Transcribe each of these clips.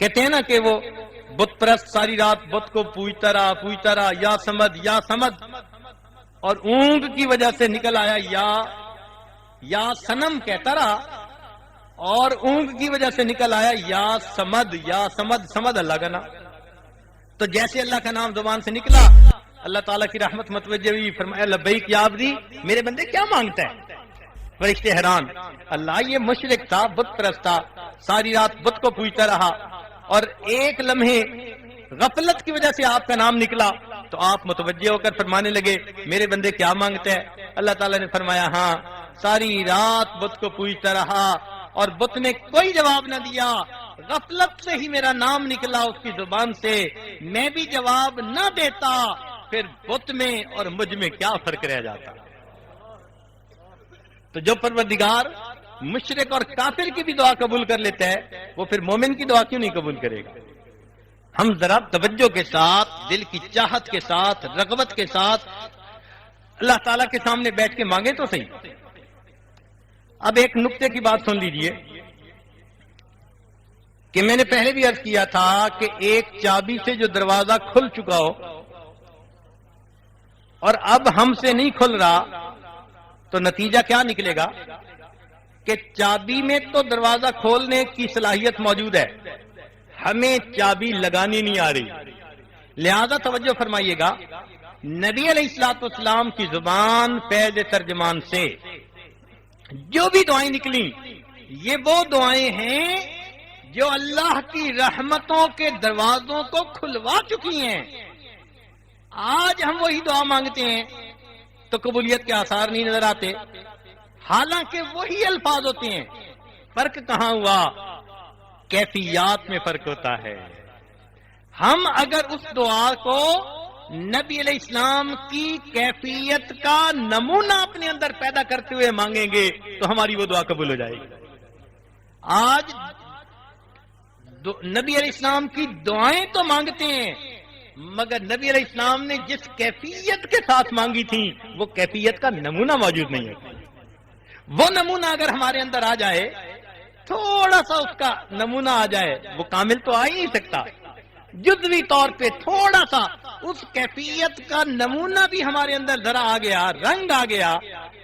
کہتے ہیں نا کہ وہ بت پرست ساری رات بت کو پوجتا رہا یا سمد اور اونگ کی وجہ سے نکل آیا یا سنم کہتا رہا اور اونگ کی وجہ سے نکل آیا یا سمد اللہ کا نام. تو جیسے اللہ کا نام زبان سے نکلا اللہ تعالیٰ کی رحمت متوجہ ہوئی, فرمایا لبیک یا عبدی, میرے بندے کیا مانگتا ہے؟ فرشتے حیران, اللہ یہ مشرک تھا, بت پرست تھا, ساری رات بت کو پوجتا رہا اور ایک لمحے غفلت کی وجہ سے آپ کا نام نکلا تو آپ متوجہ ہو کر فرمانے لگے میرے بندے کیا مانگتے ہیں؟ اللہ تعالیٰ نے فرمایا ہاں, ساری رات بت کو پوجتا رہا اور بت نے کوئی جواب نہ دیا, غفلت سے ہی میرا نام نکلا اس کی زبان سے, میں بھی جواب نہ دیتا پھر بت میں اور مجھ میں کیا فرق رہ جاتا. تو جو پروردگار مشرک اور کافر کی بھی دعا قبول کر لیتا ہے وہ پھر مومن کی دعا کیوں نہیں قبول کرے گا؟ ہم ذرا توجہ کے ساتھ, دل کی چاہت کے ساتھ, رغبت کے ساتھ اللہ تعالیٰ کے سامنے بیٹھ کے مانگے تو صحیح. اب ایک نقطے کی بات سن لیجئے کہ میں نے پہلے بھی عرض کیا تھا کہ ایک چابی سے جو دروازہ کھل چکا ہو اور اب ہم سے نہیں کھل رہا تو نتیجہ کیا نکلے گا کہ چابی میں تو دروازہ کھولنے کی صلاحیت موجود ہے, ہمیں چابی لگانی نہیں آ رہی. لہذا توجہ فرمائیے گا, نبی علیہ الصلوۃ والسلام کی زبان فیض ترجمان سے جو بھی دعائیں نکلیں یہ وہ دعائیں ہیں جو اللہ کی رحمتوں کے دروازوں کو کھلوا چکی ہیں. آج ہم وہی دعا مانگتے ہیں تو قبولیت کے آثار نہیں نظر آتے, حالانکہ وہی الفاظ ہوتے ہیں. فرق کہاں ہوا؟ کیفیات میں فرق ہوتا ہے. ہم اگر اس دعا کو نبی علیہ السلام کی کیفیت کا نمونہ اپنے اندر پیدا کرتے ہوئے مانگیں گے تو ہماری وہ دعا قبول ہو جائے گی. آج نبی علیہ السلام کی دعائیں تو مانگتے ہیں مگر نبی علیہ السلام نے جس کیفیت کے ساتھ مانگی تھی وہ کیفیت کا نمونہ موجود نہیں ہے. وہ نمونہ اگر ہمارے اندر آ جائے, تھوڑا سا اس کا نمونہ آ جائے, وہ کامل تو آ ہی نہیں سکتا, جزوی طور پہ تھوڑا سا اس کیفیت کا نمونہ بھی ہمارے اندر ذرا آ گیا, رنگ آ گیا,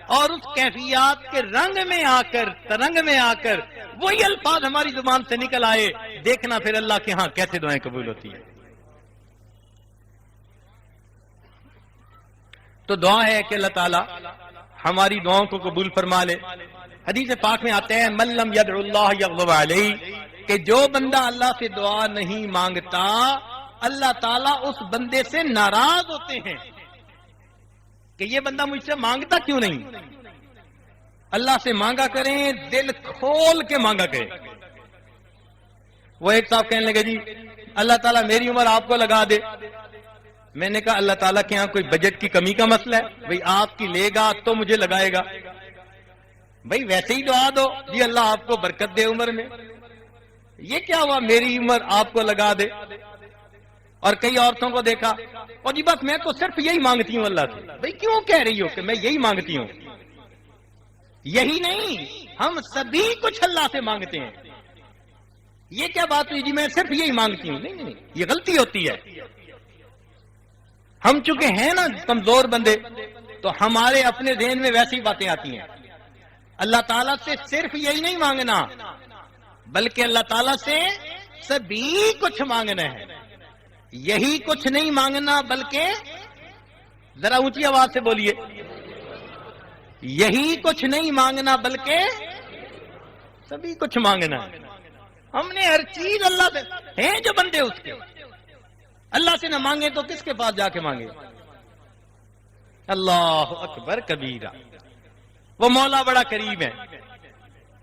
اور اس کیفیات کے رنگ میں آ کر, ترنگ میں آ کر وہی الفاظ ہماری زبان سے نکل آئے, دیکھنا پھر اللہ کے ہاں کیسے دعائیں قبول ہوتی ہیں. تو دعا ہے کہ اللہ تعالیٰ ہماری دعاؤں کو قبول فرما لے. حدیث پاک میں آتے ہیں من لم یدع اللہ یغضب علیہ, کہ جو بندہ اللہ سے دعا نہیں مانگتا اللہ تعالیٰ اس بندے سے ناراض ہوتے ہیں کہ یہ بندہ مجھ سے مانگتا کیوں نہیں. اللہ سے مانگا کریں, دل کھول کے مانگا کریں. وہ ایک صاحب کہنے لگے جی اللہ تعالیٰ میری عمر آپ کو لگا دے. میں نے کہا اللہ تعالیٰ کے یہاں کوئی بجٹ کی کمی کا مسئلہ ہے؟ بھئی آپ کی لے گا تو مجھے لگائے گا. بھئی ویسے ہی دعا دو جی اللہ آپ کو برکت دے عمر میں. یہ کیا ہوا میری عمر آپ کو لگا دے. اور کئی عورتوں کو دیکھا اور جی بس میں تو صرف یہی مانگتی ہوں اللہ سے. بھئی کیوں کہہ رہی ہو کہ میں یہی مانگتی ہوں؟ یہی نہیں, ہم سبھی کچھ اللہ سے مانگتے ہیں. یہ کیا بات ہوئی جی میں صرف یہی مانگتی ہوں؟ نہیں, یہ غلطی ہوتی ہے. ہم چونکہ ہیں نا کمزور بندے تو ہمارے اپنے ذہن میں ویسی باتیں آتی ہیں. اللہ تعالیٰ سے صرف یہی نہیں مانگنا بلکہ اللہ تعالیٰ سے سبھی کچھ مانگنا ہے. یہی کچھ نہیں مانگنا بلکہ, ذرا اونچی آواز سے بولیے, یہی کچھ نہیں مانگنا بلکہ سبھی کچھ مانگنا ہے. ہم نے ہر چیز اللہ سے, ہیں جو بندے اس کے اللہ سے نہ مانگے تو کس کے پاس جا کے مانگے؟ اللہ اکبر کبیرہ. وہ مولا بڑا قریب ہے.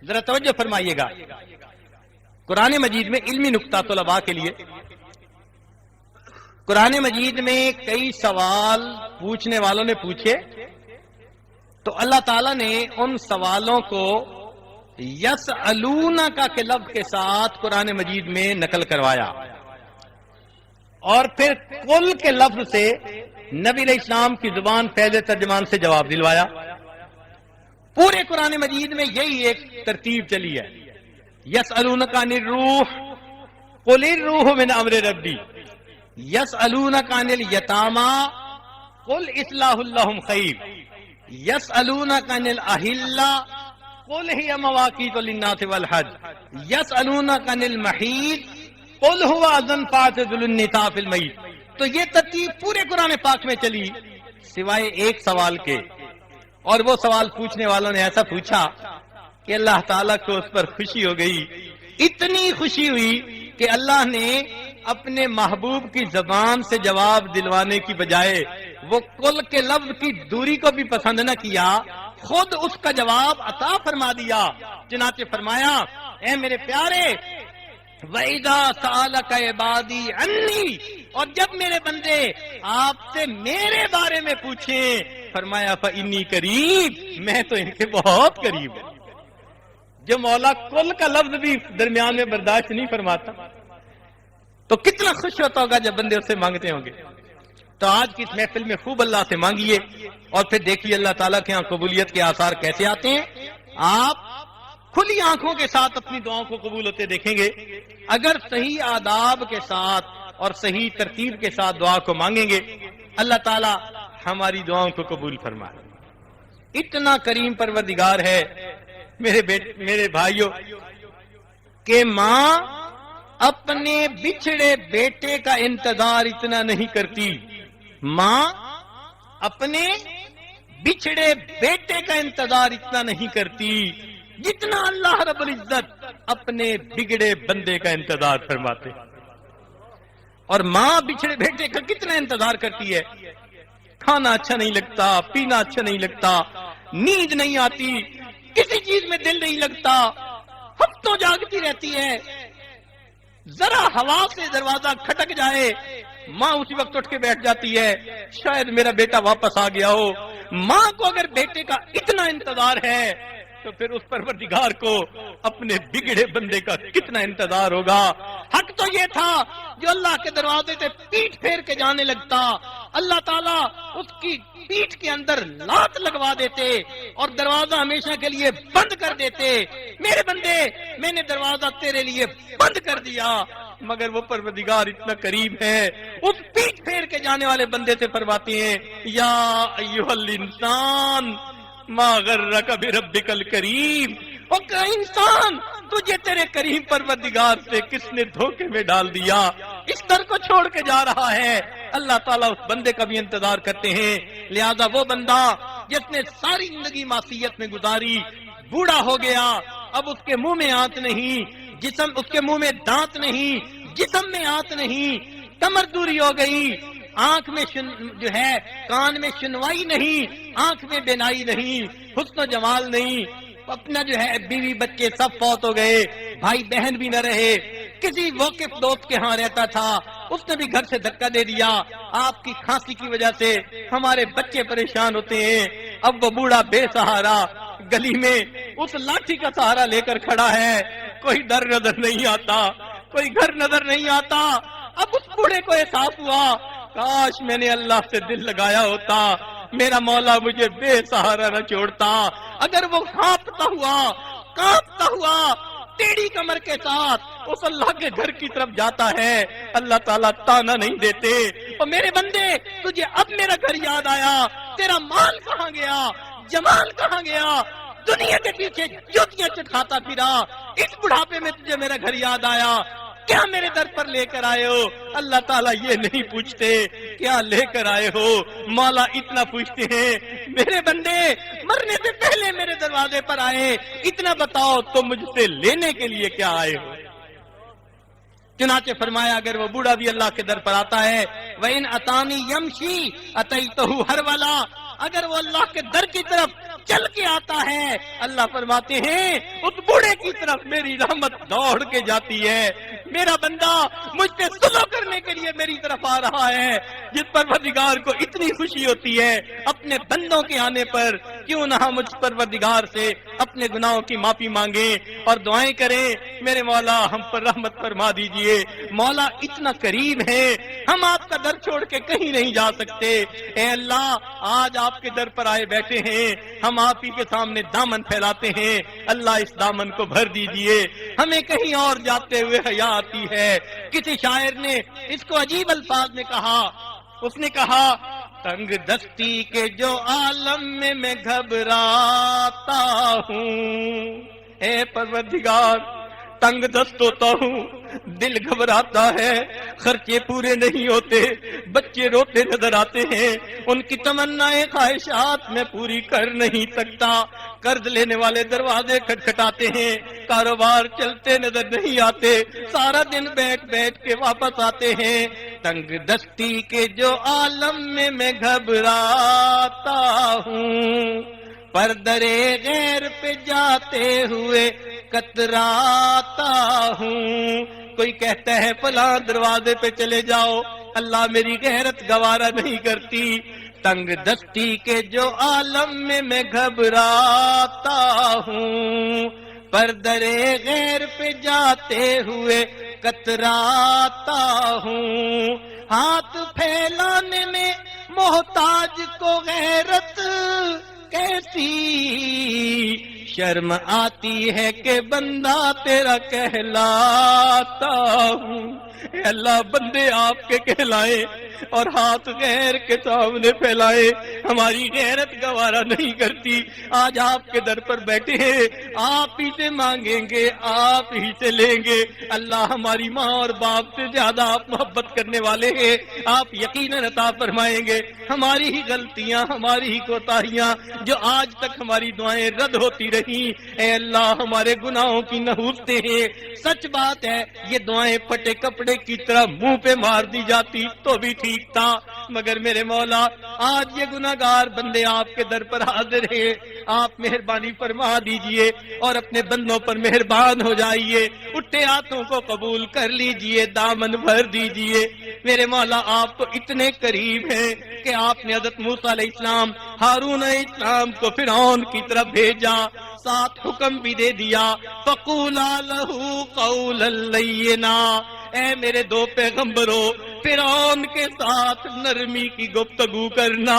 ذرا توجہ فرمائیے گا, قرآن مجید میں علمی نکتہ طلباء کے لیے, قرآن مجید میں کئی سوال پوچھنے والوں نے پوچھے تو اللہ تعالیٰ نے ان سوالوں کو یسألون کا کے لفظ کے ساتھ قرآن مجید میں نقل کروایا اور پھر کل کے لفظ سے نبی علیہ السلام کی زبان فیض ترجمان سے جواب دلوایا. پورے قرآن مجید میں یہی ایک ترتیب چلی ہے. یسألونک عن الروح, قل الروح من امر ربی یسألونک عن الیتامی قل اصلاح لہم خیر یسألونک عن الاہلہ قل ہی مواقیت للناس والحج یسألونک عن المحیض قل هو اذن فاعتزلوا النساء فی المحیض. تو یہ ترتیب پورے قرآن پاک میں چلی سوائے ایک سوال کے، اور وہ سوال پوچھنے والوں نے ایسا پوچھا کہ اللہ تعالیٰ کو اس پر خوشی ہو گئی. اتنی خوشی ہوئی کہ اللہ نے اپنے محبوب کی زبان سے جواب دلوانے کی بجائے وہ کل کے لفظ کی دوری کو بھی پسند نہ کیا، خود اس کا جواب عطا فرما دیا. چنانچہ فرمایا اے میرے پیارے وَإِذَا سَأَلَكَ عِبَادِي عَنِّي، اور جب میرے بندے آپ سے میرے بارے میں پوچھیں فرمایا فَإِنِّي قریب، میں تو ان کے بہت قریب ہوں. جو مولا کل کا لفظ بھی درمیان میں برداشت نہیں فرماتا تو کتنا خوش ہوتا ہوگا جب بندے اس سے مانگتے ہوں گے. تو آج کی اس محفل میں خوب اللہ سے مانگیے اور پھر دیکھیے اللہ تعالیٰ کے یہاں قبولیت کے آثار کیسے آتے ہیں. آپ کھلی آنکھوں کے ساتھ اپنی دعاؤں کو قبول ہوتے دیکھیں گے. اگر صحیح آداب کے ساتھ اور صحیح ترتیب کے ساتھ دعا کو مانگیں گے اللہ تعالیٰ ہماری دعاؤں کو قبول فرمائے. اتنا کریم پروردگار ہے میرے بھائیوں کہ ماں اپنے بچھڑے بیٹے کا انتظار اتنا نہیں کرتی. ماں اپنے بچھڑے بیٹے کا انتظار اتنا نہیں کرتی جتنا اللہ رب العزت اپنے بگڑے بندے کا انتظار فرماتے. اور ماں بچھڑے بیٹے کا کتنا انتظار کرتی ہے. کھانا اچھا نہیں لگتا، پینا اچھا نہیں لگتا، نیند نہیں آتی، کسی چیز میں دل نہیں لگتا، ہفتوں جاگتی رہتی ہے. ذرا ہوا سے دروازہ کھٹک جائے ماں اسی وقت اٹھ کے بیٹھ جاتی ہے شاید میرا بیٹا واپس آ گیا ہو. ماں کو اگر بیٹے کا اتنا انتظار ہے تو پھر اس پروردگار کو اپنے بگڑے بندے کا کتنا انتظار ہوگا. حق تو یہ تھا جو اللہ کے دروازے سے پیٹ پھیر کے جانے لگتا اللہ تعالیٰ اس کی پیٹ کے اندر لات لگوا دیتے اور دروازہ ہمیشہ کے لیے بند کر دیتے. میرے بندے میں نے دروازہ تیرے لیے بند کر دیا، مگر وہ پروردگار اتنا قریب ہے اس پیٹ پھیر کے جانے والے بندے سے فرماتے ہیں یا ایھا الانسان ما غرک بربک الکریم. او انسان تجھے تیرے کریم پروردگار سے کس نے دھوکے میں ڈال دیا، اس در کو چھوڑ کے جا رہا ہے. اللہ تعالیٰ اس بندے کا بھی انتظار کرتے ہیں. لہذا وہ بندہ جس نے ساری زندگی معصیت میں گزاری بوڑھا ہو گیا، اب اس کے منہ میں آنت نہیں، جسم اس کے منہ میں دانت نہیں، جسم میں آنت نہیں، کمر دوری ہو گئی، آنکھ میں جو ہے کان میں سنوائی نہیں، آنکھ میں بینائی نہیں، حسن و جمال نہیں، اپنا جو ہے بیوی بچے سب فوت ہو گئے، بھائی بہن بھی نہ رہے، کسی واقف دوست کے ہاں رہتا تھا اس نے بھی گھر سے دھکا دے دیا. آپ کی کھانسی کی وجہ سے ہمارے بچے پریشان ہوتے ہیں. اب وہ بوڑھا بے سہارا گلی میں اس لاٹھی کا سہارا لے کر کھڑا ہے، کوئی در نظر نہیں آتا، کوئی گھر نظر نہیں آتا. اب اس بوڑھے کو احساس ہوا کاش میں نے اللہ سے دل لگایا ہوتا، میرا مولا مجھے بے سہارا نہ چھوڑتا. اگر وہ کانپتا ہوا ٹیڑھی کمر کے ساتھ اس اللہ کے گھر کی طرف جاتا ہے اللہ تعالیٰ تانا نہیں دیتے. اور میرے بندے تجھے اب میرا گھر یاد آیا، تیرا مال کہاں گیا، جمال کہاں گیا، دنیا کے پیچھے جوتیاں چٹکاتا پھرا، اس بڑھاپے میں تجھے میرا گھر یاد آیا، کیا میرے در پر لے کر آئے ہو. اللہ تعالیٰ یہ نہیں پوچھتے کیا لے کر آئے ہو، مولا اتنا پوچھتے ہیں میرے بندے مرنے سے پہلے میرے دروازے پر آئے، اتنا بتاؤ تم مجھ سے لینے کے لیے کیا آئے ہو. چنانچہ فرمایا اگر وہ بوڑھا بھی اللہ کے در پر آتا ہے وَإِنْ أَتَانِي يَمْشِي أَتَيْتُهُ هَرْوَلًا، اگر وہ اللہ کے در کی طرف چل کے آتا ہے اللہ فرماتے ہیں اس بوڑھے کی طرف میری رحمت دوڑ کے جاتی ہے. میرا بندہ مجھ پہ سلو کرنے کے لیے میری طرف آ رہا ہے. جس پروردگار کو اتنی خوشی ہوتی ہے اپنے بندوں کے آنے پر، کیوں نہ ہم مجھ پروردگار سے اپنے گناہوں کی معافی مانگیں اور دعائیں کریں میرے مولا ہم پر رحمت فرما دیجئے. مولا اتنا قریب ہے، ہم آپ کا در چھوڑ کے کہیں نہیں جا سکتے. اے اللہ آج آپ کے در پر آئے بیٹھے ہیں، ہم ہم آپ ہی کے سامنے دامن پھیلاتے ہیں، اللہ اس دامن کو بھر دیجئے۔ ہمیں کہیں اور جاتے ہوئے حیا آتی ہے۔ کسی شاعر نے اس کو عجیب الفاظ میں کہا، اس نے کہا تنگ دستی کے جو عالم میں گھبراتا ہوں، اے پروردگار تنگ دست ہوتا ہوں، دل گھبراتا ہے، خرچے پورے نہیں ہوتے، بچے روتے نظر آتے ہیں، ان کی تمنائیں خواہشات میں پوری کر نہیں سکتا، قرض لینے والے دروازے کھٹکھٹاتے ہیں، کاروبار چلتے نظر نہیں آتے، سارا دن بیٹھ بیٹھ کے واپس آتے ہیں۔ تنگ دستی کے جو عالم میں گھبراتا ہوں، پردرے غیر پہ جاتے ہوئے کتراتا ہوں۔ کوئی کہتا ہے فلاں دروازے پہ چلے جاؤ، اللہ میری غیرت گوارا نہیں کرتی۔ تنگ دستی کے جو عالم میں گھبراتا ہوں، پردرے غیر پہ جاتے ہوئے کتراتا ہوں۔ ہاتھ پھیلانے میں محتاج کو غیرت کیسی شرم آتی ہے کہ بندہ تیرا کہلاتا ہوں۔ اے اللہ بندے آپ کے کہلائے اور ہاتھ غیر کے سامنے پھیلائے، ہماری غیرت گوارا نہیں کرتی۔ آج آپ کے در پر بیٹھے ہیں، آپ ہی سے مانگیں گے، آپ ہی سے لیں گے۔ اللہ ہماری ماں اور باپ سے زیادہ آپ محبت کرنے والے ہیں، آپ یقیناً عطا فرمائیں گے۔ ہماری ہی غلطیاں، ہماری ہی کوتاہیاں جو آج تک ہماری دعائیں رد ہوتی رہی، اے اللہ ہمارے گناہوں کی نحوستیں ہیں۔ سچ بات ہے یہ دعائیں پھٹے کپڑے کی طرح منہ پہ مار دی جاتی تو بھی ٹھیک تھا، مگر میرے مولا آج یہ گناہگار بندے آپ کے در پر حاضر ہیں، آپ مہربانی فرما دیجئے اور اپنے بندوں پر مہربان ہو جائیے، اٹھے ہاتھوں کو قبول کر لیجئے، دامن بھر دیجئے۔ میرے مولا آپ تو اتنے قریب ہیں کہ آپ نے حضرت موسیٰ علیہ السلام، ہارون علیہ السلام کو فرعون کی طرف بھیجا، ساتھ حکم بھی دے دیا فَقُولَا لَهُ قَوْلًا لَّيِّنًا۔ اے میرے دو پیغمبروں، فرعون کے ساتھ نرمی کی گفتگو کرنا۔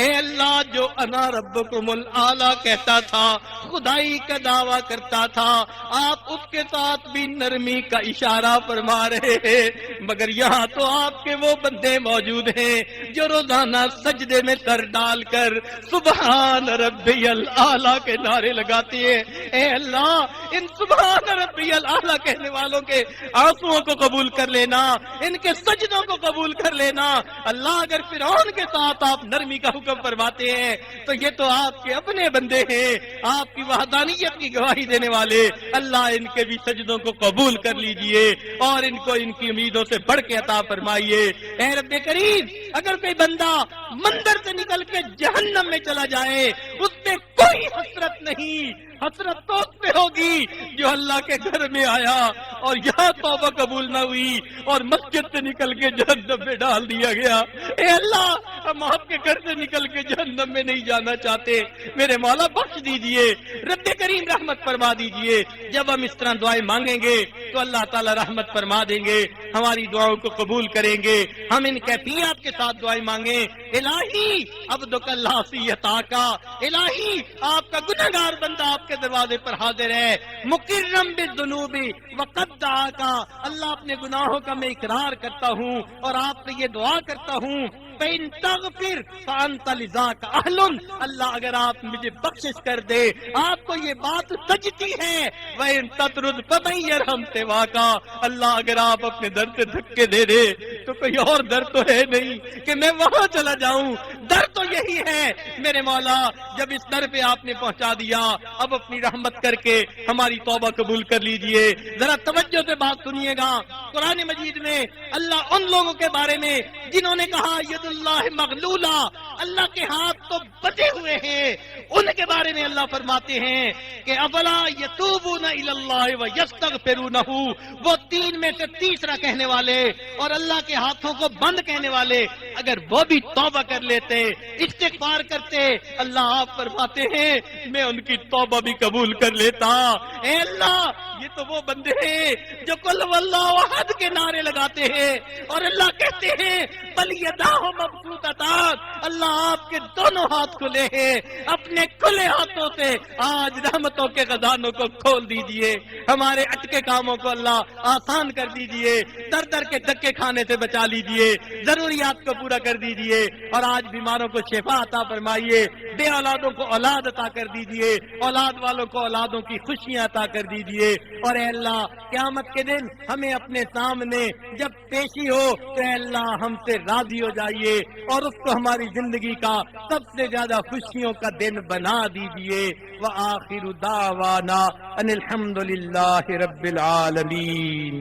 اے اللہ جو انا ربکم الاعلی کہتا تھا، خدائی کا دعویٰ کرتا تھا، آپ اس کے ساتھ بھی نرمی کا اشارہ فرما رہے ہیں، مگر یہاں تو آپ کے وہ بندے موجود ہیں جو روزانہ سجدے میں سر ڈال کر سبحان ربی الاعلی کے نعرے لگاتے ہیں۔ اے اللہ ان سبحان ربی الاعلی کہنے والوں کے آنسوؤں کو قبول کر لینا، ان کے سجدوں کو قبول کر لینا۔ اللہ اگر فرعون کے ساتھ آپ نرمی کا حکم فرماتے ہیں تو یہ تو آپ کے اپنے بندے ہیں، آپ کی وحدانیت کی گواہی دینے والے۔ اللہ ان کے بھی سجدوں کو قبول کر لیجئے اور ان کو ان کی امیدوں سے بڑھ کے عطا فرمائیے۔ اے رب کریم اگر کوئی بندہ مندر سے نکل کے جہنم میں چلا جائے اس پہ کوئی حسرت نہیں، حسرت تو اس پہ ہوگی جو اللہ کے گھر میں آیا اور یہاں توبہ قبول نہ ہوئی اور مسجد سے نکل کے جہنم میں ڈال دیا گیا۔ اے اللہ ہم آپ کے گھر سے نکل کے جہنم میں نہیں جانا چاہتے، میرے مولا بخش دیجئے، رب کریم رحمت فرما دیجئے۔ جب ہم اس طرح دعائیں مانگیں گے تو اللہ تعالی رحمت فرما دیں گے، ہماری دعاؤں کو قبول کریں گے۔ ہم ان کیفیات کے ساتھ دعائیں مانگیں، الہی عبدک العاصی عطاکا، الہی آپ کا گنہگار بندہ آپ کے دروازے پر حاضر ہے، مقرم بالذنوب وقد دعاکا، اللہ اپنے گناہوں کا میں اقرار کرتا ہوں اور آپ سے یہ دعا کرتا ہوں فَإِن تَغْفِرْ فَأَنْتَ لِذَاكَ أَهْلٌ، اللہ اگر آپ مجھے بخشش کر دے، آپ کو یہ بات سجتی ہے، وَإِن تَطْرُدْ فَمَن يَرْحَمْ سِوَاكَ، اللہ اگر آپ اپنے در سے دھکے دے دے تو کوئی اور در تو ہے نہیں کہ میں وہاں چلا جاؤں، در تو یہی ہے میرے مولا۔ جب اس در پہ آپ نے پہنچا دیا اب اپنی رحمت کر کے ہماری توبہ قبول کر لیجئے۔ ذرا توجہ سے بات سنیے گا، قرآن مجید میں اللہ ان لوگوں کے بارے میں جنہوں نے کہا ید اللہ مغلولہ، اللہ کے ہاتھ تو بٹے ہوئے ہیں، ان کے بارے میں اللہ فرماتے ہیں کہ افلا یتوبون الی اللہ ویستغفرونہ، وہ تین میں سے تیسرا کہنے والے اور اللہ کے ہاتھوں کو بند کہنے والے اگر وہ بھی توبہ کر لیتے، استغفار کرتے، اللہ آپ فرماتے ہیں میں ان کی توبہ بھی قبول کر لیتا۔ اے اللہ یہ تو وہ بندے ہیں جو قل واللہ احد کے نعرے لگاتے ہیں اور اللہ کہتے ہیں بل یداہ مبسوطتان، اللہ آپ کے دونوں ہاتھ کھلے ہیں، اپنے کھلے ہاتھوں سے آج رحمتوں کے خزانوں کو کھول دیجئے، ہمارے اٹکے کاموں کو اللہ آسان کر دیجئے، در در کے دھکے کھانے سے بچا لیجئے، ضروریات کو پورا کر دیجئے، اور آج بیماروں کو شفا عطا فرمائیے، بے اولادوں کو اولاد عطا کر دیجئے، اولاد والوں کو اولادوں کی خوشیاں عطا کر دیجئے، اور اے اللہ قیامت کے دن ہمیں اپنے سامنے جب پیشی ہو تو اے اللہ ہم سے راضی ہو جائیے اور اس کو ہماری زندگی کا سب سے زیادہ خوشیوں کا دن بنا دیجئے۔ وآخر دعوانا ان الحمد للہ رب العالمین۔